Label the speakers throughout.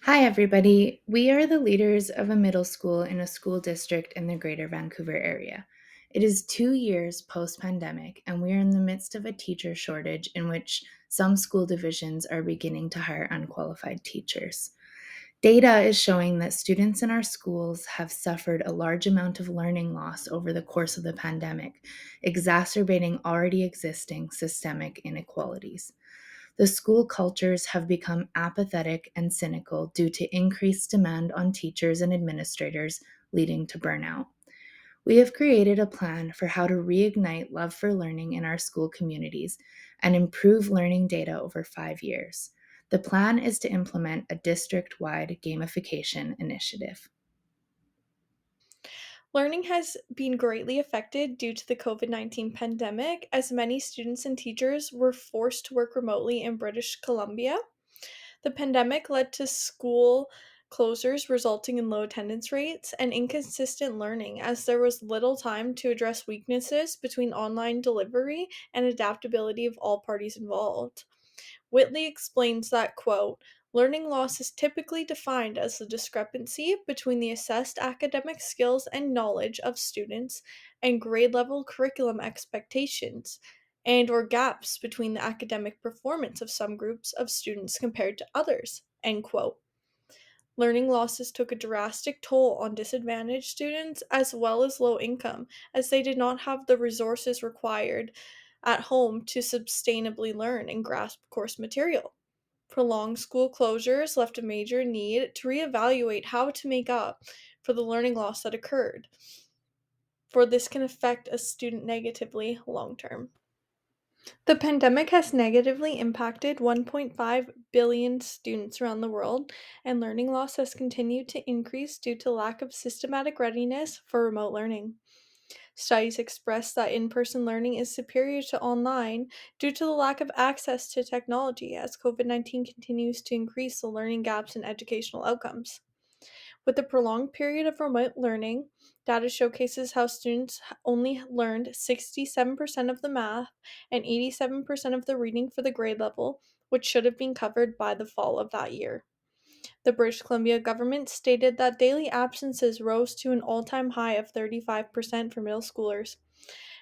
Speaker 1: Hi, everybody. We are the leaders of a middle school in a school district in the greater Vancouver area. It is 2 years post pandemic, and we are in the midst of a teacher shortage in which some school divisions are beginning to hire unqualified teachers. Data is showing that students in our schools have suffered a large amount of learning loss over the course of the pandemic, exacerbating already existing systemic inequalities. The school cultures have become apathetic and cynical due to increased demand on teachers and administrators, leading to burnout. We have created a plan for how to reignite love for learning in our school communities and improve learning data over 5 years. The plan is to implement a district wide gamification initiative.
Speaker 2: Learning has been greatly affected due to the COVID-19 pandemic, as many students and teachers were forced to work remotely in British Columbia. The pandemic led to school closures, resulting in low attendance rates and inconsistent learning, as there was little time to address weaknesses between online delivery and adaptability of all parties involved. Whitley explains that, quote, learning loss is typically defined as the discrepancy between the assessed academic skills and knowledge of students and grade level curriculum expectations, and or gaps between the academic performance of some groups of students compared to others, end quote. Learning losses took a drastic toll on disadvantaged students as well as low income, as they did not have the resources required at home to sustainably learn and grasp course material. Prolonged school closures left a major need to reevaluate how to make up for the learning loss that occurred, for this can affect a student negatively long term. The pandemic has negatively impacted 1.5 billion students around the world, and learning loss has continued to increase due to lack of systematic readiness for remote learning. Studies express that in person learning is superior to online due to the lack of access to technology as COVID 19 continues to increase the learning gaps in educational outcomes. With the prolonged period of remote learning, data showcases how students only learned 67% of the math and 87% of the reading for the grade level, which should have been covered by the fall of that year. The British Columbia government stated that daily absences rose to an all time high of 35% for middle schoolers,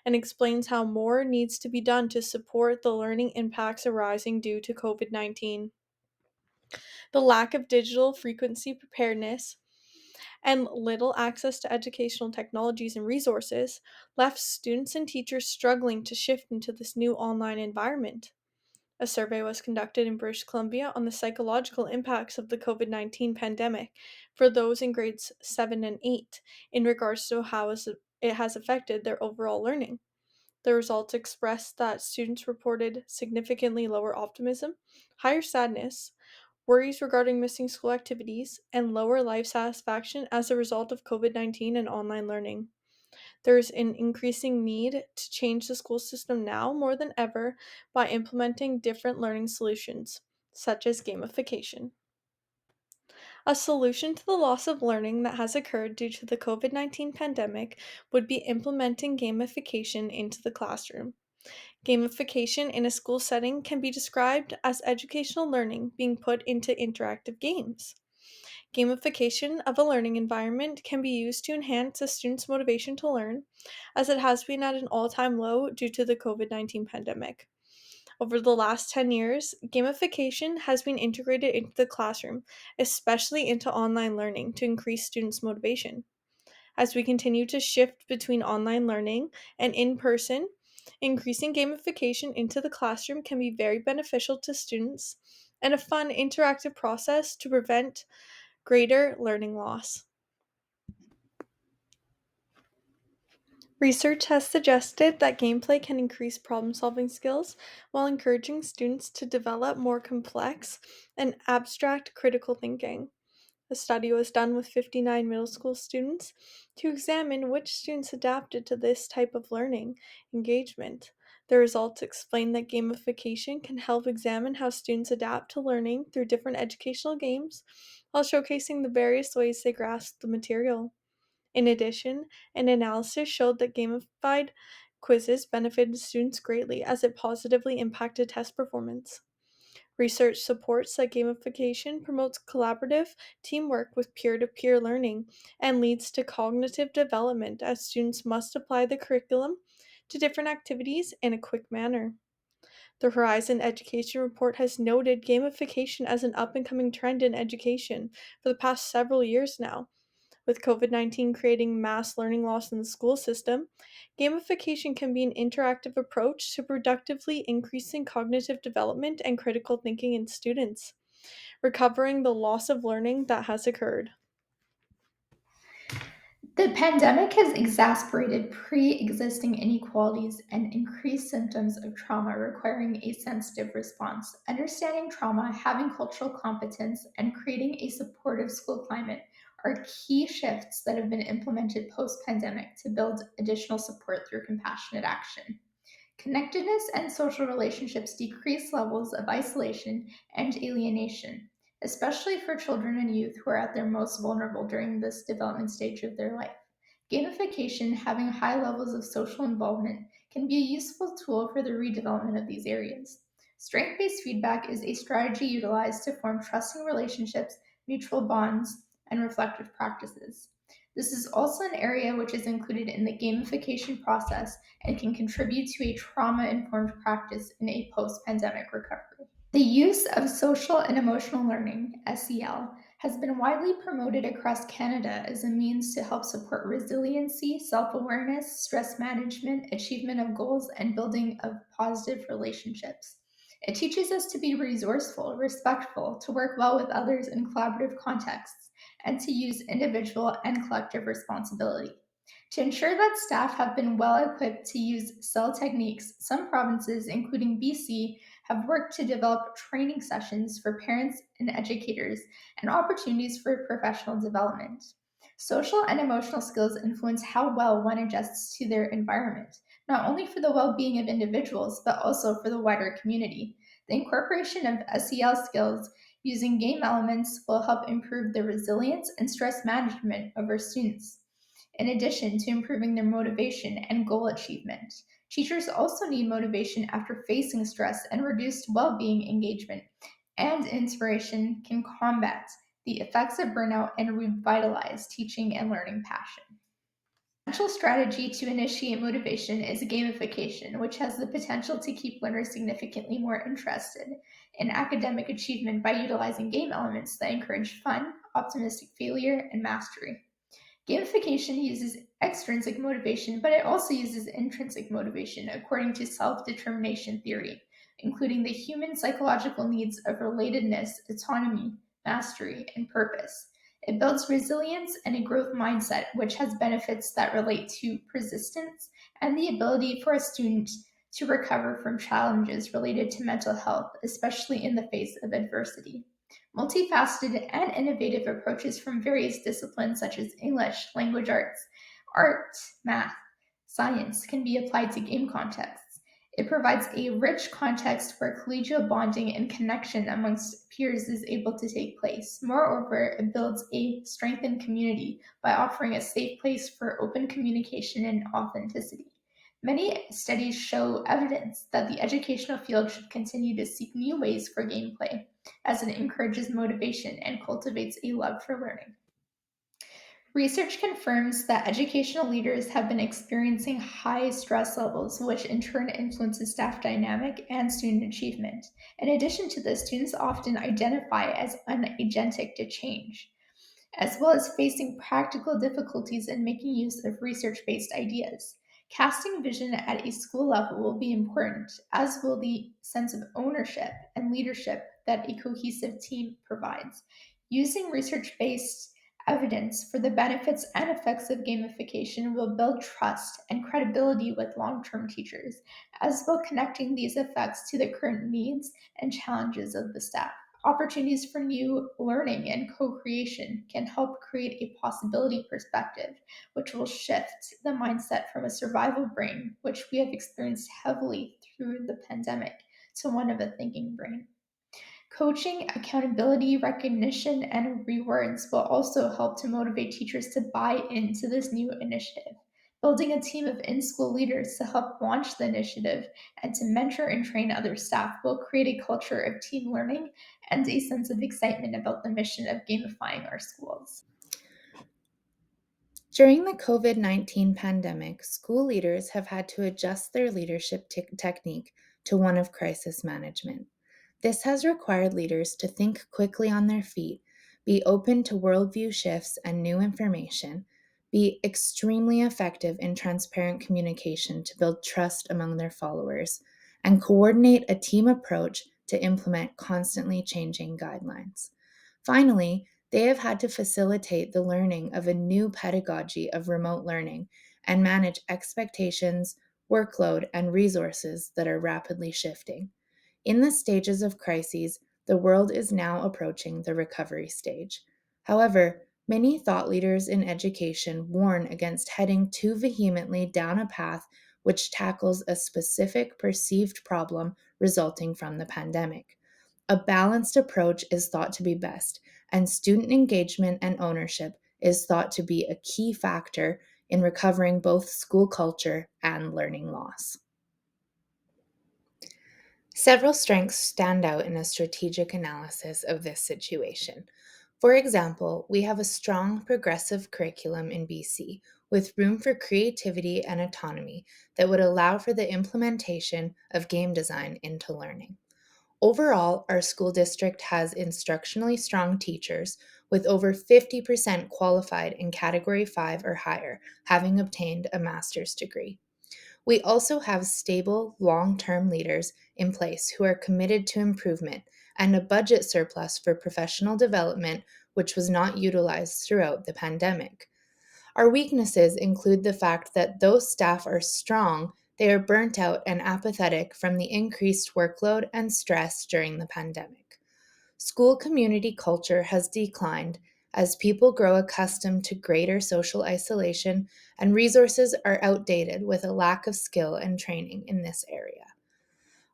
Speaker 2: and explains how more needs to be done to support the learning impacts arising due to COVID 19. The lack of digital frequency preparedness and little access to educational technologies and resources left students and teachers struggling to shift into this new online environment. A survey was conducted in British Columbia on the psychological impacts of the COVID 19 pandemic for those in grades 7 and 8 in regards to how it has affected their overall learning. The results expressed that students reported significantly lower optimism, higher sadness, worries regarding missing school activities, and lower life satisfaction as a result of COVID 19 and online learning. There is an increasing need to change the school system now more than ever by implementing different learning solutions, such as gamification. A solution to the loss of learning that has occurred due to the COVID 19 pandemic would be implementing gamification into the classroom. Gamification in a school setting can be described as educational learning being put into interactive games. Gamification of a learning environment can be used to enhance a student's motivation to learn, as it has been at an all time low due to the COVID 19 pandemic. Over the last 10 years, gamification has been integrated into the classroom, especially into online learning, to increase students' motivation. As we continue to shift between online learning and in person, increasing gamification into the classroom can be very beneficial to students and a fun interactive process to prevent greater learning loss. Research has suggested that gameplay can increase problem solving skills while encouraging students to develop more complex and abstract critical thinking. A study was done with 59 middle school students to examine which students adapted to this type of learning engagement. The results explain that gamification can help examine how students adapt to learning through different educational games while showcasing the various ways they grasp the material. In addition, an analysis showed that gamified quizzes benefited students greatly as it positively impacted test performance. Research supports that gamification promotes collaborative teamwork with peer to peer learning and leads to cognitive development as students must apply the curriculum to different activities in a quick manner. The Horizon Education Report has noted gamification as an up and coming trend in education for the past several years now. With COVID-19 creating mass learning loss in the school system, gamification can be an interactive approach to productively increasing cognitive development and critical thinking in students, recovering the loss of learning that has occurred.
Speaker 3: The pandemic has exacerbated pre existing inequalities and increased symptoms of trauma requiring a sensitive response. Understanding trauma, having cultural competence, and creating a supportive school climate are key shifts that have been implemented post pandemic to build additional support through compassionate action. Connectedness and social relationships decrease levels of isolation and alienation, especially for children and youth who are at their most vulnerable during this development stage of their life. Gamification, having high levels of social involvement, can be a useful tool for the redevelopment of these areas. Strength based feedback is a strategy utilized to form trusting relationships, mutual bonds, and reflective practices. This is also an area which is included in the gamification process and can contribute to a trauma informed practice in a post pandemic recovery. The use of social and emotional learning, SEL, has been widely promoted across Canada as a means to help support resiliency, self awareness, stress management, achievement of goals, and building of positive relationships. It teaches us to be resourceful, respectful, to work well with others in collaborative contexts, and to use individual and collective responsibility. To ensure that staff have been well equipped to use cell techniques, some provinces, including BC, have worked to develop training sessions for parents and educators and opportunities for professional development. Social and emotional skills influence how well one adjusts to their environment, not only for the well being of individuals, but also for the wider community. The incorporation of SEL skills using game elements will help improve the resilience and stress management of our students in addition to improving their motivation and goal achievement. Teachers also need motivation after facing stress, and reduced well being engagement and inspiration can combat the effects of burnout and revitalize teaching and learning passion. A potential strategy to initiate motivation is gamification, which has the potential to keep learners significantly more interested in academic achievement by utilizing game elements that encourage fun, optimistic failure, and mastery. Gamification uses extrinsic motivation, but it also uses intrinsic motivation according to self determination theory, including the human psychological needs of relatedness, autonomy, mastery, and purpose. It builds resilience and a growth mindset, which has benefits that relate to persistence and the ability for a student to recover from challenges related to mental health, especially in the face of adversity. Multifaceted and innovative approaches from various disciplines such as English, language arts, art, math, science can be applied to game contexts. It provides a rich context where collegial bonding and connection amongst peers is able to take place. Moreover, it builds a strengthened community by offering a safe place for open communication and authenticity. Many studies show evidence that the educational field should continue to seek new ways for gameplay as it encourages motivation and cultivates a love for learning. Research confirms that educational leaders have been experiencing high stress levels, which in turn influences staff dynamic and student achievement. In addition to this, students often identify as unagentic to change, as well as facing practical difficulties in making use of research based ideas. Casting vision at a school level will be important, as will the sense of ownership and leadership that a cohesive team provides. Using research based evidence for the benefits and effects of gamification will build trust and credibility with long term teachers, as well connecting these effects to the current needs and challenges of the staff. Opportunities for new learning and co creation can help create a possibility perspective, which will shift the mindset from a survival brain, which we have experienced heavily through the pandemic, to one of a thinking brain. Coaching, accountability, recognition, and rewards will also help to motivate teachers to buy into this new initiative. Building a team of in school leaders to help launch the initiative and to mentor and train other staff will create a culture of team learning and a sense of excitement about the mission of gamifying our schools.
Speaker 1: During the COVID-19 pandemic, school leaders have had to adjust their leadership technique to one of crisis management. This has required leaders to think quickly on their feet, be open to worldview shifts and new information, be extremely effective in transparent communication to build trust among their followers, and coordinate a team approach to implement constantly changing guidelines. Finally, they have had to facilitate the learning of a new pedagogy of remote learning and manage expectations, workload, and resources that are rapidly shifting. In the stages of crises, the world is now approaching the recovery stage. However, many thought leaders in education warn against heading too vehemently down a path which tackles a specific perceived problem resulting from the pandemic. A balanced approach is thought to be best, and student engagement and ownership is thought to be a key factor in recovering both school culture and learning loss. Several strengths stand out in a strategic analysis of this situation. For example, we have a strong progressive curriculum in BC with room for creativity and autonomy that would allow for the implementation of game design into learning. Overall, our school district has instructionally strong teachers, with over 50% qualified in Category 5 or higher, having obtained a master's degree. We also have stable, long term leaders in place who are committed to improvement and a budget surplus for professional development, which was not utilized throughout the pandemic. Our weaknesses include the fact that though staff are strong, they are burnt out and apathetic from the increased workload and stress during the pandemic. School community culture has declined as people grow accustomed to greater social isolation and resources are outdated with a lack of skill and training in this area.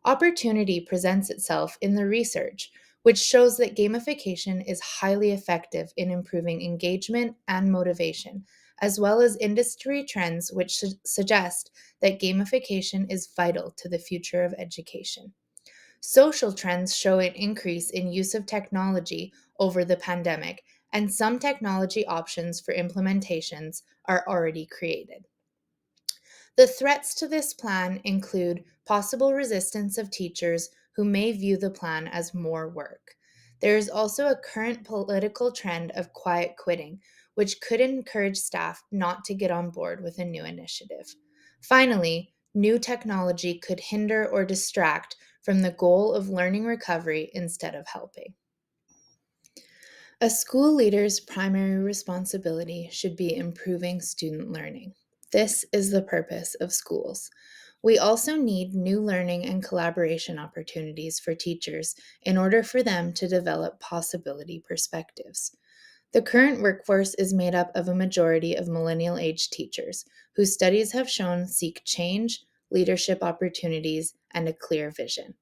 Speaker 1: Opportunity presents itself in the research, which shows that gamification is highly effective in improving engagement and motivation, as well as industry trends which suggest that gamification is vital to the future of education. Social trends show an increase in use of technology over the pandemic, and some technology options for implementations are already created. The threats to this plan include possible resistance of teachers who may view the plan as more work. There is also a current political trend of quiet quitting, which could encourage staff not to get on board with a new initiative. Finally, new technology could hinder or distract from the goal of learning recovery instead of helping. A school leader's primary responsibility should be improving student learning. This is the purpose of schools. We also need new learning and collaboration opportunities for teachers in order for them to develop possibility perspectives. The current workforce is made up of a majority of millennial age teachers, whose studies have shown seek change, leadership opportunities, and a clear vision.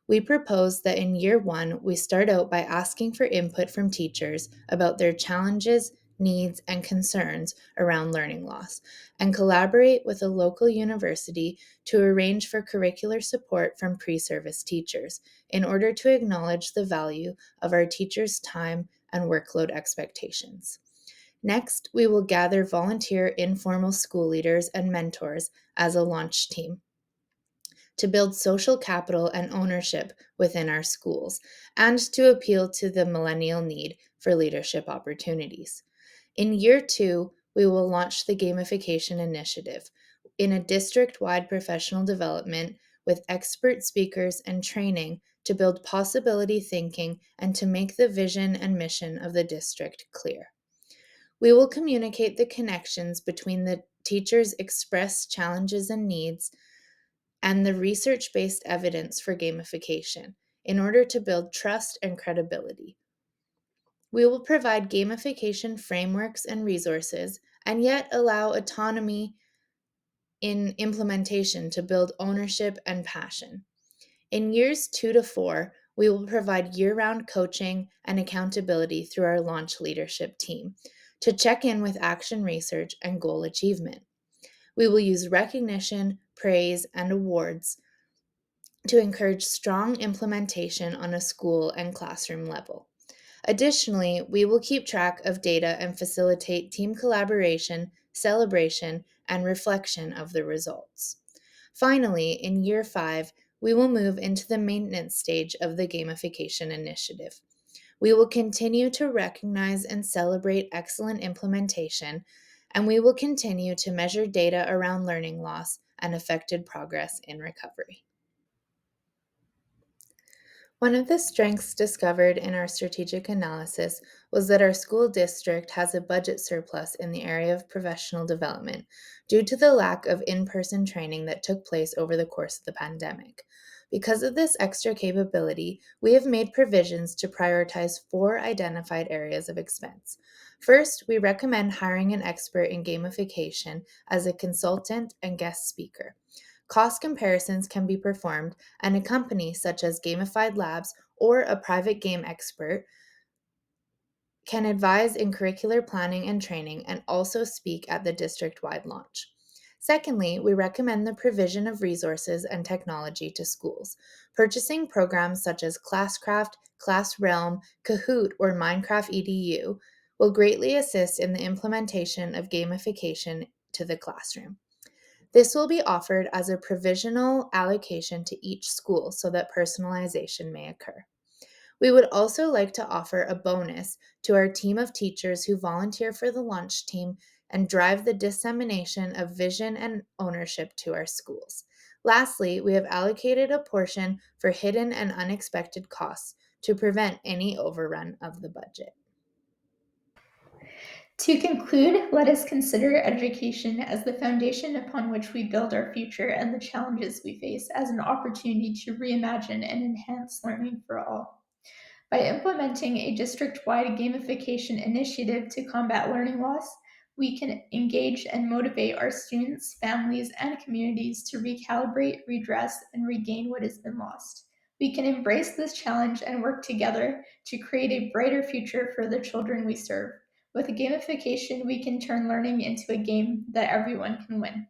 Speaker 1: We propose that in year one, we start out by asking for input from teachers about their challenges, needs, and concerns around learning loss, and collaborate with a local university to arrange for curricular support from pre service teachers in order to acknowledge the value of our teachers' time and workload expectations. Next, we will gather volunteer informal school leaders and mentors as a launch team to build social capital and ownership within our schools, and to appeal to the millennial need for leadership opportunities. In year two, we will launch the gamification initiative in a district wide professional development with expert speakers and training to build possibility thinking and to make the vision and mission of the district clear. We will communicate the connections between the teachers' expressed challenges and needs and the research based evidence for gamification in order to build trust and credibility. We will provide gamification frameworks and resources, and yet allow autonomy in implementation to build ownership and passion. In years 2 to 4, we will provide year round coaching and accountability through our launch leadership team to check in with action research and goal achievement. We will use recognition, praise, and awards to encourage strong implementation on a school and classroom level. Additionally, we will keep track of data and facilitate team collaboration, celebration, and reflection of the results. Finally, in year 5, we will move into the maintenance stage of the gamification initiative. We will continue to recognize and celebrate excellent implementation, and we will continue to measure data around learning loss and affected progress in recovery. One of the strengths discovered in our strategic analysis was that our school district has a budget surplus in the area of professional development due to the lack of in person training that took place over the course of the pandemic. Because of this extra capability, we have made provisions to prioritize 4 identified areas of expense. First, we recommend hiring an expert in gamification as a consultant and guest speaker. Cost comparisons can be performed, and a company such as Gamified Labs or a private game expert can advise in curricular planning and training and also speak at the district wide launch. Secondly, we recommend the provision of resources and technology to schools. Purchasing programs such as Classcraft, ClassRealm, Kahoot, or Minecraft EDU will greatly assist in the implementation of gamification to the classroom. This will be offered as a provisional allocation to each school so that personalization may occur. We would also like to offer a bonus to our team of teachers who volunteer for the launch team and drive the dissemination of vision and ownership to our schools. Lastly, we have allocated a portion for hidden and unexpected costs to prevent any overrun of the budget.
Speaker 3: To conclude, let us consider education as the foundation upon which we build our future and the challenges we face as an opportunity to reimagine and enhance learning for all. By implementing a district wide gamification initiative to combat learning loss, we can engage and motivate our students, families, and communities to recalibrate, redress, and regain what has been lost. We can embrace this challenge and work together to create a brighter future for the children we serve. With gamification, we can turn learning into a game that everyone can win.